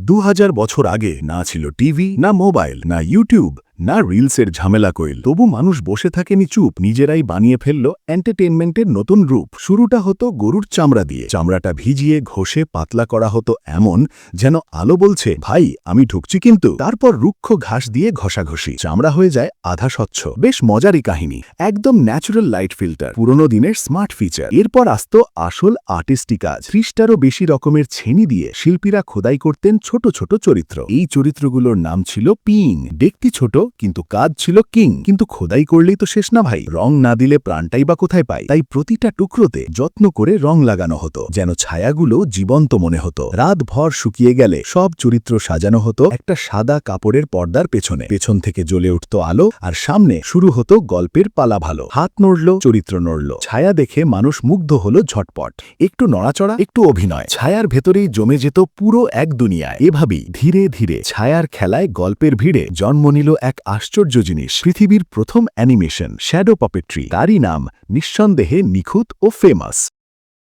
2000 বছর আগে না ছিল টিভি, না মোবাইল, না ইউটিউব, না রিলসের ঝামেলা কইল। তবু মানুষ বসে থাকেনি চুপ, নিজেরাই বানিয়ে ফেলল এন্টারটেইনমেন্টের নতুন রূপ। শুরুটা হতো গরুর চামড়া দিয়ে। চামড়াটা ভিজিয়ে ঘষে পাতলা করা হতো এমন যেন আলো বলছে, ভাই আমি ঢুকছি কিন্তু। তারপর রুক্ষ ঘাস দিয়ে ঘষাঘষি, চামড়া হয়ে যায় আধা স্বচ্ছ। বেশ মজারই কাহিনী, একদম ন্যাচারাল লাইট ফিল্টার, পুরনো দিনের স্মার্ট ফিচার। এরপর আসতো আসল আর্টিস্টি কাজ। 30টারও বেশি রকমের ছেনি দিয়ে শিল্পীরা খোদাই করতেন ছোট ছোট চরিত্র। এই চরিত্রগুলোর নাম ছিল পিং। দেখতে ছোট কিন্তু কাজ ছিল কিং। কিন্তু খোদাই করলেই তো শেষ না ভাই, রং না দিলে প্রাণটাই বা কোথায় পাই। তাই প্রতিটা টুকরোতে যত্ন করে রং লাগানো হতো, যেন ছায়াগুলো জীবন্ত মনে হতো। রাত ভর শুকিয়ে গেলে সব চরিত্র সাজানো হতো একটা সাদা কাপড়ের পর্দার পেছনে। পেছন থেকে জ্বলে উঠত আলো, আর সামনে শুরু হতো গল্পের পালা। ভালো হাত নড়ল, চরিত্র নড়ল, ছায়া দেখে মানুষ মুগ্ধ হলো ঝটপট। একটু নড়াচড়া, একটু অভিনয়, ছায়ার ভেতরেই জমে যেত পুরো এক দুনিয়ায়। এভাবেই ধীরে ধীরে ছায়ার খেলায় গল্পের ভিড়ে জন্ম নিল এক আশ্চর্য জিনিস, পৃথিবীর প্রথম অ্যানিমেশন শ্যাডো পপেট্রি। তারই নাম নিঃসন্দেহে নিখুঁত ও ফেমাস।